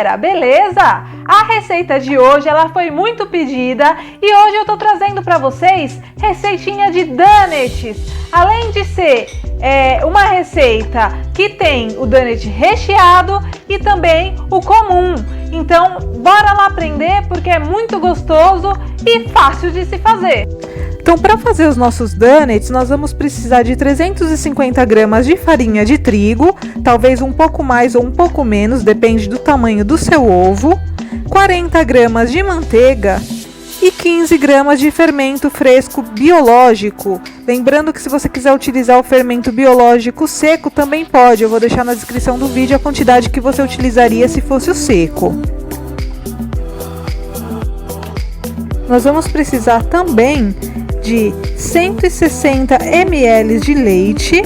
galera, beleza? A receita de hoje ela foi muito pedida e hoje eu tô trazendo para vocês receitinha de donuts. Além de ser uma receita que tem o donut recheado e também o comum. Então, bora lá aprender porque é muito gostoso e fácil de se fazer. Então, para fazer os nossos donuts, nós vamos precisar de 350 gramas de farinha de trigo, talvez um pouco mais ou um pouco menos, depende do tamanho do seu ovo, 40 gramas de manteiga e 15 gramas de fermento fresco biológico. Lembrando que se você quiser utilizar o fermento biológico seco, também pode. Eu vou deixar na descrição do vídeo a quantidade que você utilizaria se fosse o seco. Nós vamos precisar também de 160 ml de leite,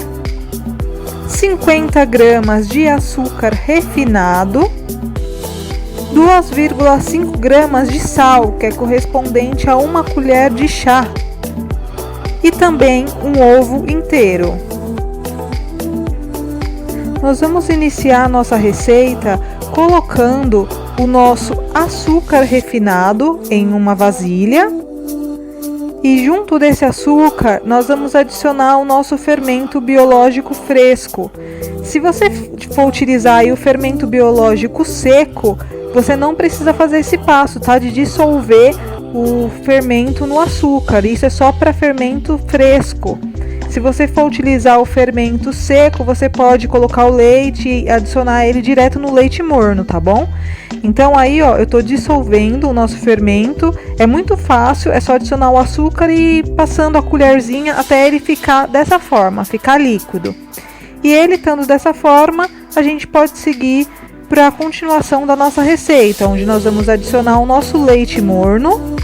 50 gramas de açúcar refinado, 2,5 gramas de sal, que é correspondente a 1 colher de chá, e também um ovo inteiro. Nós vamos iniciar a nossa receita colocando o nosso açúcar refinado em uma vasilha. E junto desse açúcar, nós vamos adicionar o nosso fermento biológico fresco. Se você for utilizar aí o fermento biológico seco, você não precisa fazer esse passo, tá? De dissolver o fermento no açúcar. Isso é só para fermento fresco. Se você for utilizar o fermento seco, você pode colocar o leite e adicionar ele direto no leite morno, tá bom? Então aí, ó, eu tô dissolvendo o nosso fermento. É muito fácil, é só adicionar o açúcar e passando a colherzinha até ele ficar dessa forma, ficar líquido. E ele estando dessa forma, a gente pode seguir para a continuação da nossa receita, onde nós vamos adicionar o nosso leite morno.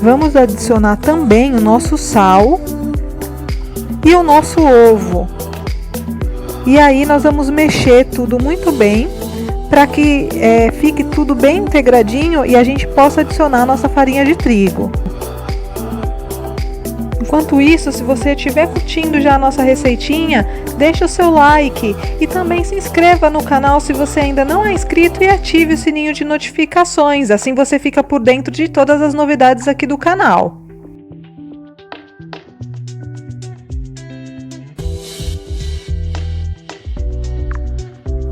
Vamos adicionar também o nosso sal e o nosso ovo. E aí nós vamos mexer tudo muito bem para que fique tudo bem integradinho e a gente possa adicionar a nossa farinha de trigo. Enquanto isso, se você estiver curtindo já a nossa receitinha, deixa o seu like e também se inscreva no canal se você ainda não é inscrito e ative o sininho de notificações, assim você fica por dentro de todas as novidades aqui do canal.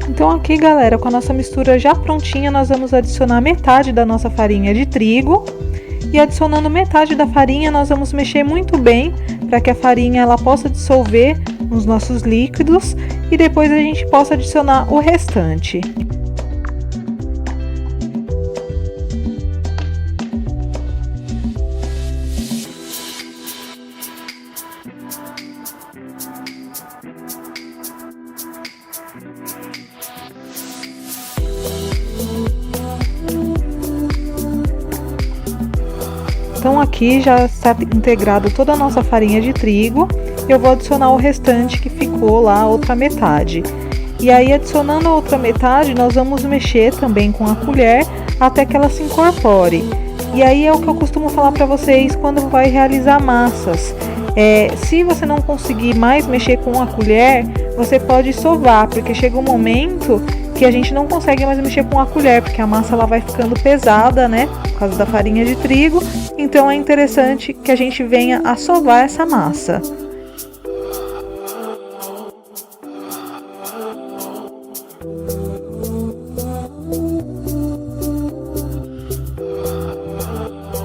Então aqui, galera, com a nossa mistura já prontinha, nós vamos adicionar metade da nossa farinha de trigo. E adicionando metade da farinha, nós vamos mexer muito bem para que a farinha ela possa dissolver nos nossos líquidos e depois a gente possa adicionar o restante. Então aqui já está integrado toda a nossa farinha de trigo. Eu vou adicionar o restante que ficou lá, a outra metade. E aí adicionando a outra metade, nós vamos mexer também com a colher até que ela se incorpore. E aí é o que eu costumo falar para vocês quando vai realizar massas. Se você não conseguir mais mexer com a colher, você pode sovar, porque chega um momento que a gente não consegue mais mexer com a colher, porque a massa ela vai ficando pesada, né, por causa da farinha de trigo. Então é interessante que a gente venha a sovar essa massa.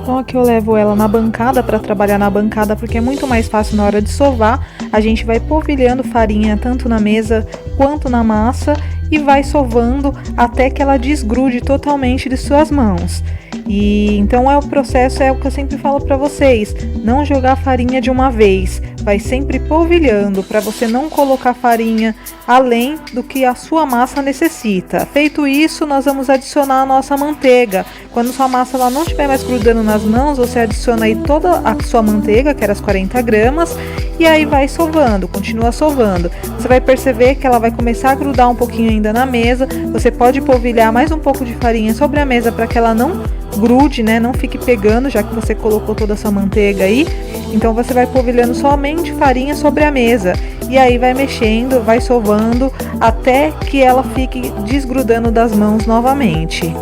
Então aqui eu levo ela na bancada para trabalhar na bancada, porque é muito mais fácil na hora de sovar. A gente vai polvilhando farinha tanto na mesa quanto na massa e vai sovando até que ela desgrude totalmente de suas mãos. E então o processo é o que eu sempre falo para vocês, não jogar a farinha de uma vez, vai sempre polvilhando para você não colocar farinha além do que a sua massa necessita. Feito isso, nós vamos adicionar a nossa manteiga. Quando sua massa ela não estiver mais grudando nas mãos, você adiciona aí toda a sua manteiga, que era as 40 gramas, e aí vai sovando, continua sovando. Você vai perceber que ela vai começar a grudar um pouquinho ainda na mesa. Você pode polvilhar mais um pouco de farinha sobre a mesa para que ela não grude, né? Não fique pegando, já que você colocou toda essa manteiga aí. Então você vai polvilhando somente farinha sobre a mesa. e aí vai mexendo, vai sovando até que ela fique desgrudando das mãos novamente.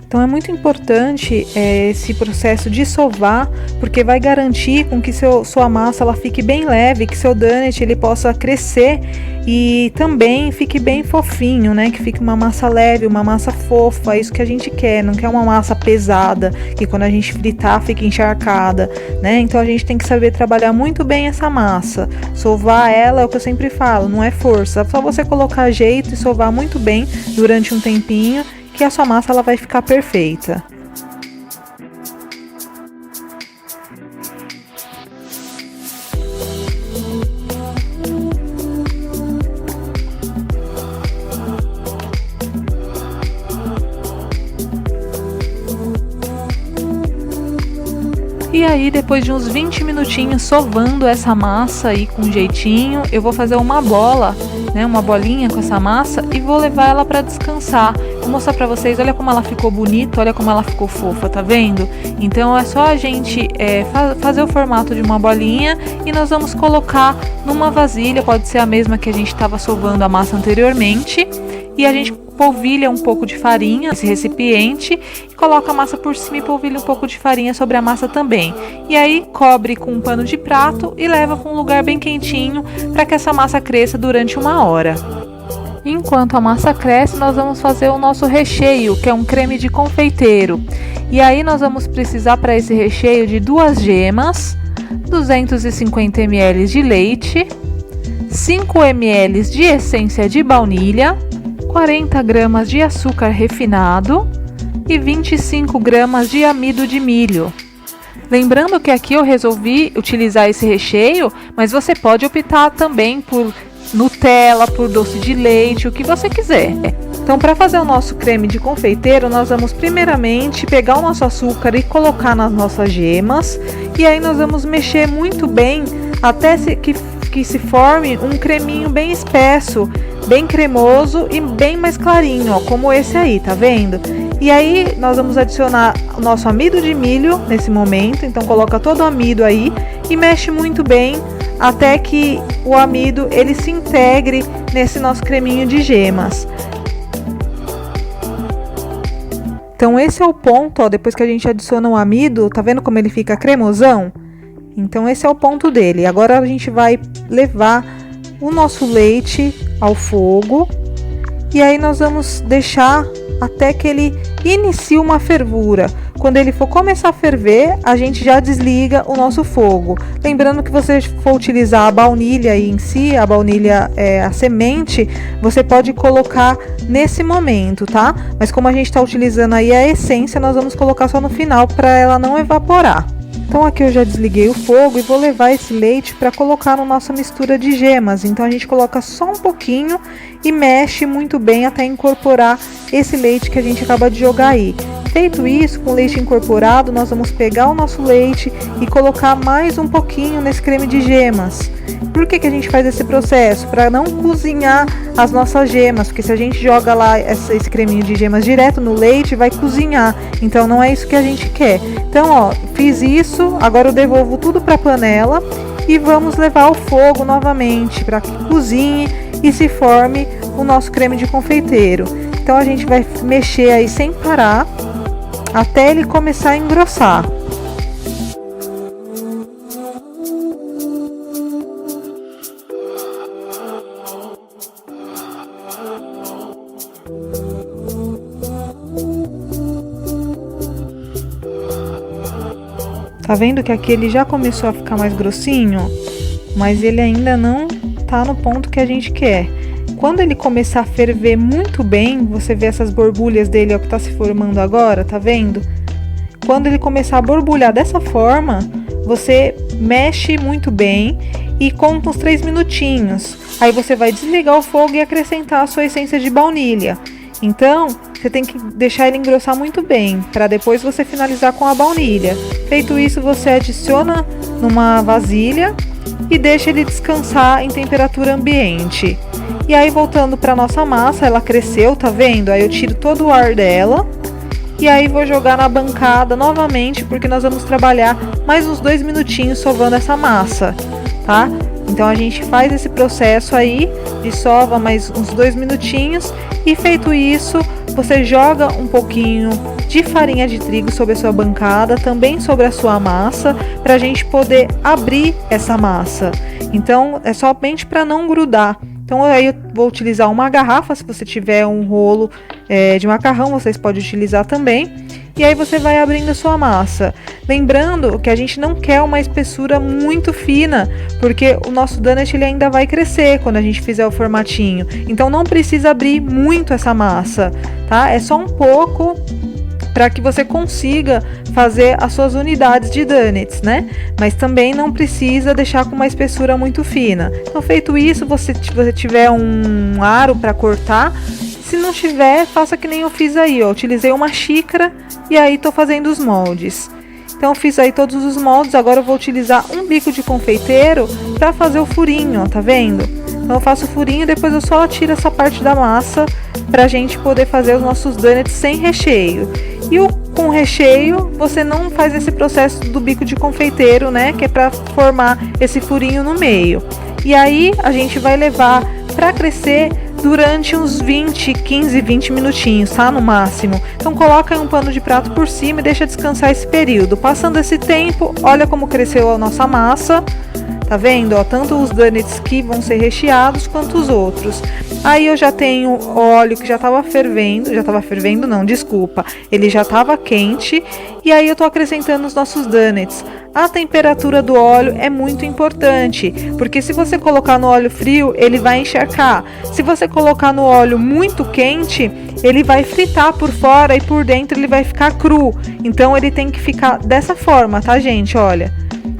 Então é muito importante esse processo de sovar, porque vai garantir com que sua massa ela fique bem leve, que seu donut ele possa crescer e também fique bem fofinho, né? Que fique uma massa leve, uma massa fofa, é isso que a gente quer, não quer uma massa pesada, que quando a gente fritar fique encharcada, né? Então a gente tem que saber trabalhar muito bem essa massa. Sovar ela é o que eu sempre falo, não é força, é só você colocar jeito e sovar muito bem durante um tempinho, que a sua massa ela vai ficar perfeita. E aí, depois de uns 20 minutinhos sovando essa massa aí com jeitinho, eu vou fazer uma bola, né, uma bolinha com essa massa e vou levar ela para descansar. Vou mostrar para vocês, olha como ela ficou bonita, olha como ela ficou fofa, tá vendo? Então é só a gente fazer o formato de uma bolinha e nós vamos colocar numa vasilha, pode ser a mesma que a gente estava sovando a massa anteriormente, e a gente polvilha um pouco de farinha nesse recipiente e coloca a massa por cima e polvilha um pouco de farinha sobre a massa também. E aí cobre com um pano de prato e leva para um lugar bem quentinho para que essa massa cresça durante 1 hora. Enquanto a massa cresce, nós vamos fazer o nosso recheio, que é um creme de confeiteiro. E aí nós vamos precisar para esse recheio de 2 gemas, 250 ml de leite, 5 ml de essência de baunilha, 40 gramas de açúcar refinado e 25 gramas de amido de milho. Lembrando que aqui eu resolvi utilizar esse recheio, mas você pode optar também por Nutella, por doce de leite, o que você quiser. Então, para fazer o nosso creme de confeiteiro, nós vamos primeiramente pegar o nosso açúcar e colocar nas nossas gemas, e aí nós vamos mexer muito bem até que se forme um creminho bem espesso, bem cremoso e bem mais clarinho, ó, como esse aí, tá vendo? E aí nós vamos adicionar o nosso amido de milho nesse momento, então coloca todo o amido aí e mexe muito bem até que o amido ele se integre nesse nosso creminho de gemas. Então esse é o ponto, ó, depois que a gente adiciona o amido, tá vendo como ele fica cremosão? Então esse é o ponto dele. Agora a gente vai levar o nosso leite ao fogo e aí nós vamos deixar até que ele inicie uma fervura. Quando ele for começar a ferver, a gente já desliga o nosso fogo. Lembrando que você for utilizar a baunilha aí em si, a baunilha a semente, você pode colocar nesse momento, tá? Mas como a gente está utilizando aí a essência, nós vamos colocar só no final para ela não evaporar. Então aqui eu já desliguei o fogo e vou levar esse leite para colocar na nossa mistura de gemas. Então a gente coloca só um pouquinho e mexe muito bem até incorporar esse leite que a gente acaba de jogar aí. Feito isso, com o leite incorporado, nós vamos pegar o nosso leite e colocar mais um pouquinho nesse creme de gemas. Por que a gente faz esse processo? Para não cozinhar as nossas gemas, porque se a gente joga lá esse creminho de gemas direto no leite, vai cozinhar. Então não é isso que a gente quer. Então, ó, fiz isso, agora eu devolvo tudo para a panela e vamos levar ao fogo novamente para que cozinhe e se forme o nosso creme de confeiteiro. Então a gente vai mexer aí sem parar até ele começar a engrossar. Tá vendo que aqui ele já começou a ficar mais grossinho, mas ele ainda não tá no ponto que a gente quer. Quando ele começar a ferver muito bem, você vê essas borbulhas dele, ó, que tá se formando agora, tá vendo? Quando ele começar a borbulhar dessa forma, você mexe muito bem e conta uns 3 minutinhos. Aí você vai desligar o fogo e acrescentar a sua essência de baunilha. Então, você tem que deixar ele engrossar muito bem, para depois você finalizar com a baunilha. Feito isso, você adiciona numa vasilha e deixa ele descansar em temperatura ambiente. E aí, voltando para nossa massa, ela cresceu, tá vendo? Aí eu tiro todo o ar dela e aí vou jogar na bancada novamente, porque nós vamos trabalhar mais uns 2 minutinhos sovando essa massa, tá? Então a gente faz esse processo aí de sova mais uns 2 minutinhos e feito isso, você joga um pouquinho de farinha de trigo sobre a sua bancada, também sobre a sua massa, para a gente poder abrir essa massa. Então é somente para não grudar. Então aí eu vou utilizar uma garrafa, se você tiver um rolo de macarrão, vocês podem utilizar também. E aí você vai abrindo a sua massa. Lembrando que a gente não quer uma espessura muito fina, porque o nosso donut ele ainda vai crescer quando a gente fizer o formatinho. Então não precisa abrir muito essa massa, tá? É só um pouco para que você consiga fazer as suas unidades de donuts, né? Mas também não precisa deixar com uma espessura muito fina. Então, feito isso, se você tiver um aro para cortar, se não tiver, faça que nem eu fiz aí, ó. Utilizei uma xícara e aí tô fazendo os moldes. Então, fiz aí todos os moldes, agora eu vou utilizar um bico de confeiteiro para fazer o furinho, ó, tá vendo? Então, eu faço o furinho e depois eu só tiro essa parte da massa pra gente poder fazer os nossos donuts sem recheio. E com recheio, você não faz esse processo do bico de confeiteiro, né? Que é para formar esse furinho no meio. E aí, a gente vai levar para crescer durante uns 15, 20 minutinhos, tá? No máximo. Então, coloca aí um pano de prato por cima e deixa descansar esse período. Passando esse tempo, olha como cresceu a nossa massa. Tá vendo? Ó, tanto os donuts que vão ser recheados quanto os outros. Aí eu já tenho óleo que já tava fervendo, não, desculpa. Ele já tava quente e aí eu tô acrescentando os nossos donuts. A temperatura do óleo é muito importante, porque se você colocar no óleo frio, ele vai encharcar. Se você colocar no óleo muito quente, ele vai fritar por fora e por dentro ele vai ficar cru. Então ele tem que ficar dessa forma, tá, gente? Olha.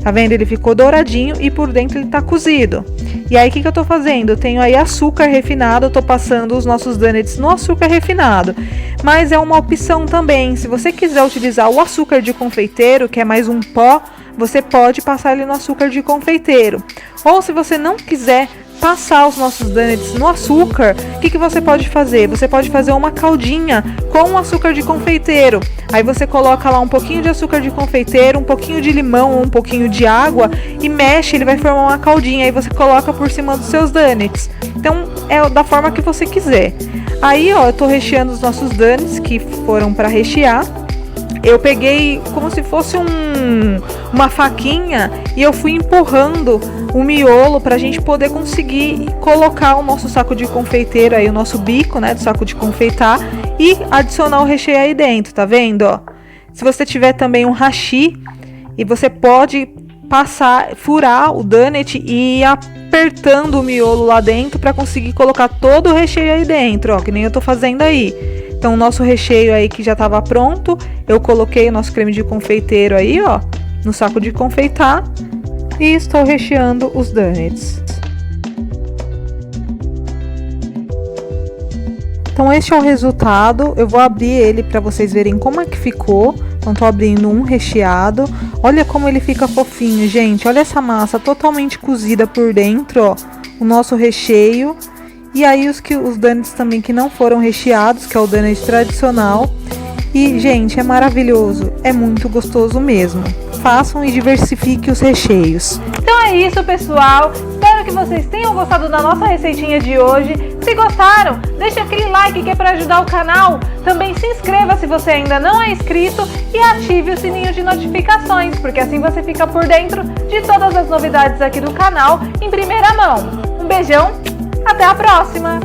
Tá vendo? Ele ficou douradinho e por dentro ele tá cozido. E aí, o que eu tô fazendo? Eu tenho aí açúcar refinado, eu tô passando os nossos donuts no açúcar refinado. Mas é uma opção também. Se você quiser utilizar o açúcar de confeiteiro, que é mais um pó, você pode passar ele no açúcar de confeiteiro. Ou se você não quiser passar os nossos donuts no açúcar, o que você pode fazer? Você pode fazer uma caldinha com açúcar de confeiteiro. Aí você coloca lá um pouquinho de açúcar de confeiteiro, um pouquinho de limão ou um pouquinho de água e mexe, ele vai formar uma caldinha. Aí você coloca por cima dos seus donuts. Então é da forma que você quiser. Aí, ó, eu tô recheando os nossos donuts que foram para rechear. Eu peguei como se fosse uma faquinha e eu fui empurrando o miolo para a gente poder conseguir colocar o nosso saco de confeiteiro aí, o nosso bico, né, do saco de confeitar e adicionar o recheio aí dentro, tá vendo, ó? Se você tiver também um hashi, e você pode furar o donut e ir apertando o miolo lá dentro para conseguir colocar todo o recheio aí dentro, ó, que nem eu tô fazendo aí. Então, o nosso recheio aí que já estava pronto, eu coloquei o nosso creme de confeiteiro aí, ó, no saco de confeitar e estou recheando os donuts. Então, este é o resultado. Eu vou abrir ele para vocês verem como é que ficou. Então, tô abrindo um recheado. Olha como ele fica fofinho, gente. Olha essa massa totalmente cozida por dentro, ó, o nosso recheio. E aí os donuts também que não foram recheados, que é o donut tradicional. E, gente, é maravilhoso, é muito gostoso mesmo. Façam e diversifiquem os recheios. Então é isso, pessoal. Espero que vocês tenham gostado da nossa receitinha de hoje. Se gostaram, deixe aquele like que é para ajudar o canal. Também se inscreva se você ainda não é inscrito e ative o sininho de notificações, porque assim você fica por dentro de todas as novidades aqui do canal em primeira mão. Um beijão! Até a próxima!